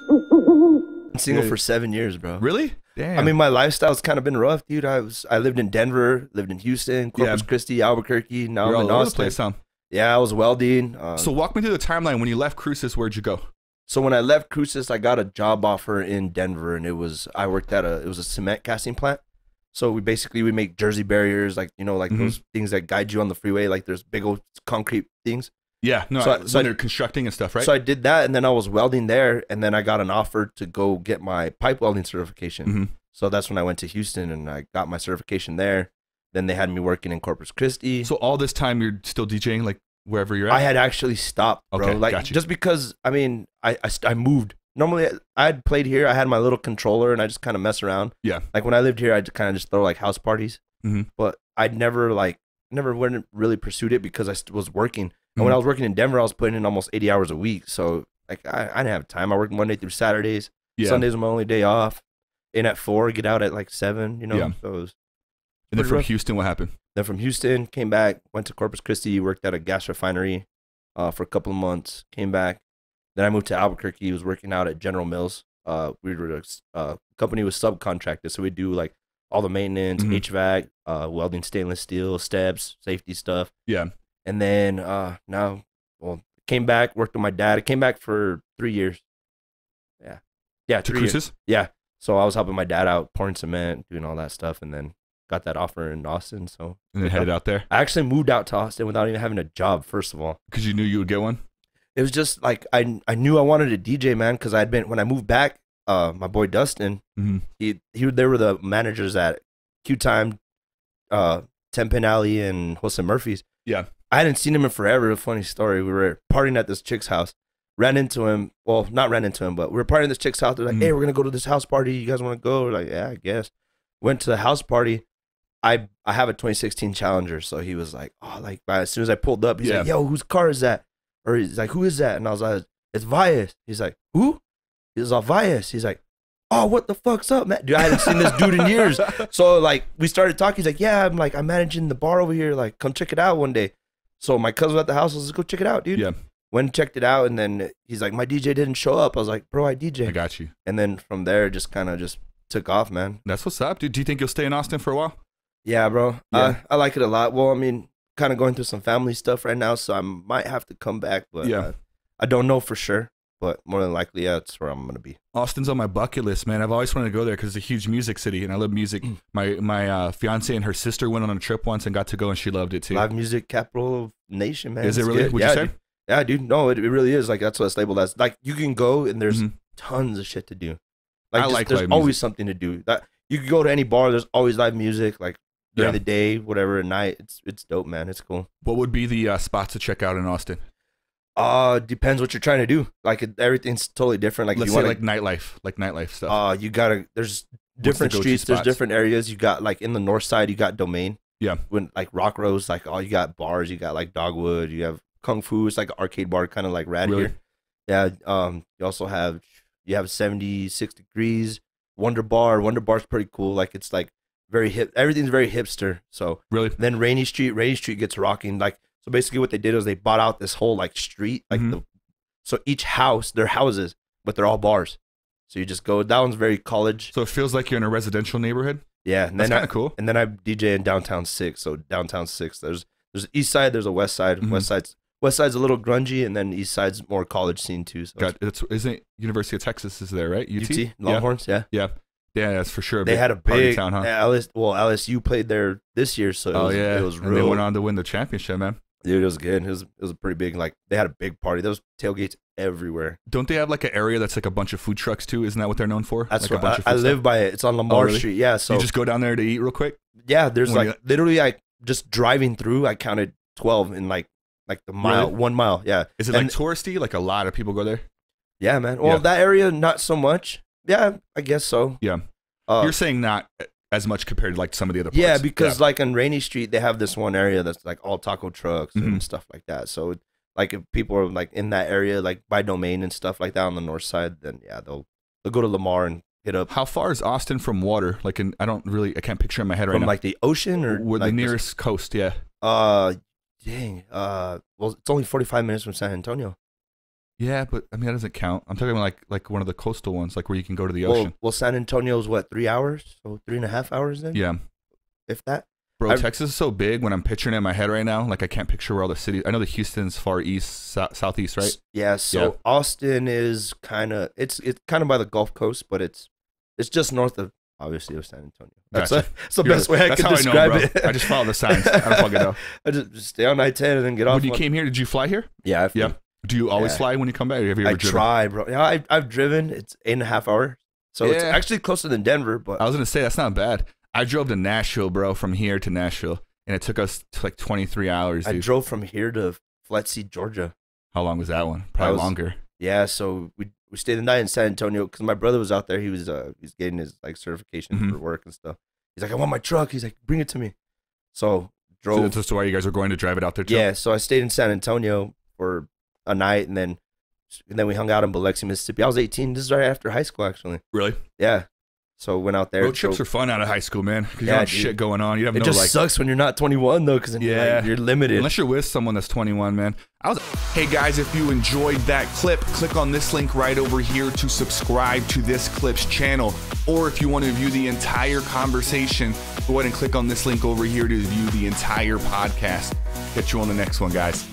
Been single for 7 years, bro. Really? Damn. I mean, my lifestyle's kind of been rough, dude. I lived in Denver, lived in Houston, Corpus Christi, Albuquerque. Now I'm in all Austin. over the place, huh? Yeah, I was welding. So walk me through the timeline. When you left Cruces, where'd you go? So when I left Cruces, I got a job offer in Denver, and I worked at it was a cement casting plant. So we make jersey barriers, like, you know, like those things that guide you on the freeway, like there's big old concrete things. Yeah, no, so they're constructing and stuff, right? So I did that, and then I was welding there, and then I got an offer to go get my pipe welding certification. So that's when I went to Houston, and I got my certification there. Then they had me working in Corpus Christi. So all this time you're still DJing, like wherever you're at? I had actually stopped, bro. Okay, like just because, I mean, I moved. Normally, I had played here. I had my little controller, and I just kind of mess around. Yeah. Like when I lived here, I'd kind of just throw like house parties. But I'd never went really pursued it because I was working. And when I was working in Denver, I was putting in almost 80 hours a week. So like I didn't have time. I worked Monday through Saturdays. Yeah. Sundays were my only day off. In at 4, get out at like 7. You know. Yeah. So it was and then from Houston, what happened? Then from Houston, came back, went to Corpus Christi, worked at a gas refinery for a couple of months. Came back. Then I moved to Albuquerque. Was working out at General Mills. We were a company was subcontracted, so we do like all the maintenance, HVAC, welding stainless steel, steps, safety stuff. Yeah. And then now, well, came back, worked with my dad. I came back for 3 years. Yeah. Yeah. To Cruces? Yeah. So I was helping my dad out, pouring cement, doing all that stuff, and then got that offer in Austin. So and then headed out there. I actually moved out to Austin without even having a job. First of all, because you knew you would get one. It was just like I knew I wanted to DJ, man, because I'd been when I moved back. My boy Dustin, they were the managers at Q Time, 10 Pin Alley, and Jose Murphy's. Yeah, I hadn't seen him in forever. A funny story. We were partying at this chick's house. Ran into him. Well, not ran into him, but we were partying at this chick's house. They're like, "Hey, we're gonna go to this house party. You guys want to go?" We're like, "Yeah, I guess." Went to the house party. I have a 2016 Challenger, so he was like, "Oh, like." As soon as I pulled up, he's like, "Yo, whose car is that?" Or he's like, "Who is that?" And I was like, "It's VIYEZ." He's like, "Who?" He's like, "VIYEZ." He's like, "Oh, what the fuck's up, man?" Dude, I hadn't seen this dude in years. So like we started talking. He's like, "Yeah, I'm managing the bar over here. Like, come check it out one day." So my cousin was at the house. Let's go check it out, dude. Yeah. Went and checked it out, and then he's like, "My DJ didn't show up." I was like, "Bro, I DJ." I got you. And then from there, just kind of just took off, man. That's what's up, dude. Do you think you'll stay in Austin for a while? Yeah, bro. Yeah. I like it a lot. Well, I mean, kind of going through some family stuff right now, so I might have to come back, but I don't know for sure. But more than likely, yeah, that's where I'm gonna be. Austin's on my bucket list, man. I've always wanted to go there because it's a huge music city, and I love music. My fiance and her sister went on a trip once and got to go, and she loved it too. Live music capital of nation, man. Is it really? Would you say? Dude. Yeah, dude. No, it really is. Like that's what it's labeled as. Like you can go and there's tons of shit to do. Like there's always something to do. That you can go to any bar. There's always live music. Like during the day, whatever, at night. It's dope, man. It's cool. What would be the spots to check out in Austin? Depends what you're trying to do. Like everything's totally different. Like let's say like nightlife stuff. You gotta. There's different streets. There's different areas. You got like in the north side, you got Domain. Yeah. When like Rock Rose, like you got bars. You got like Dogwood. You have Kung Fu. It's like an arcade bar, kind of like rad here. Yeah. You also have 76 Degrees, Wonder Bar. Wonder Bar's pretty cool. Like it's like very hip. Everything's very hipster. So then Rainy Street gets rocking. Like so basically what they did was they bought out this whole like street. Like so each house, they're houses, but they're all bars. So you just go. That one's very college. So it feels like you're in a residential neighborhood. Yeah, and that's kind of cool. And then I DJ in downtown 6. So downtown 6, there's an east side, there's a west side. West side's a little grungy, and then east side's more college scene too. So isn't University of Texas is there, right? UT Longhorns, yeah, that's for sure. They had a big town, huh? LSU played there this year, so it was real. And they went on to win the championship, man. Dude, it was good. It was a pretty big. Like they had a big party. There was tailgates everywhere. Don't they have like an area that's like a bunch of food trucks too? Isn't that what they're known for? That's like right. I live by it. It's on Lamar Street. Yeah, so you just go down there to eat real quick. Yeah, there's literally like just driving through. I counted 12 in like the mile, 1 mile. Yeah. Is it like touristy? Like a lot of people go there? Yeah, man. Well, that area, not so much. Yeah, I guess so. Yeah. You're saying not as much compared to like some of the other parts. Yeah, because like on Rainy Street, they have this one area that's like all taco trucks and stuff like that. So like if people are like in that area, like by Domain and stuff like that on the north side, then yeah, they'll go to Lamar and hit up. How far is Austin from water? Like I can't picture in my head right now. From like the ocean or the nearest coast, yeah. Dang. Well, it's only 45 minutes from San Antonio. Yeah, but I mean that doesn't count. I'm talking about like one of the coastal ones, like where you can go to the ocean. Well, San Antonio's what, 3 hours? So 3.5 hours then? Yeah. If that. Bro, Texas is so big when I'm picturing it in my head right now. Like I can't picture where all the cities. I know the Houston's far east, southeast, right? Yeah. So Austin is kind of it's kind of by the Gulf Coast, but it's just north of obviously of San Antonio. That's the best way I can describe it. I just follow the signs. I don't fucking know. I just stay on I-10 and then get off. When you came here, did you fly here? Yeah. Yeah. Do you always fly when you come back? Or have you ever driven? Try, bro. Yeah, I've driven. It's 8.5 hours. So it's actually closer than Denver. But I was gonna say that's not bad. I drove to Nashville, bro, from here to Nashville, and it took us to like 23 hours. Dude. I drove from here to Fletzy, Georgia. How long was that one? Probably longer. Yeah, so we stayed the night in San Antonio because my brother was out there. He was getting his like certification for work and stuff. He's like, I want my truck. He's like, bring it to me. So drove. So that's why you guys were going to drive it out there too? Yeah, so I stayed in San Antonio for a night, and then we hung out in Biloxi, Mississippi. I was 18. This is right after high school, actually. Really? Yeah. So went out there. Road trips are fun out of high school, man. Because you don't have shit going on. You have no like. It just sucks when you're not 21 though, because you're limited. Unless you're with someone that's 21, man. Hey guys, if you enjoyed that clip, click on this link right over here to subscribe to this clip's channel. Or if you want to view the entire conversation, go ahead and click on this link over here to view the entire podcast. Catch you on the next one, guys.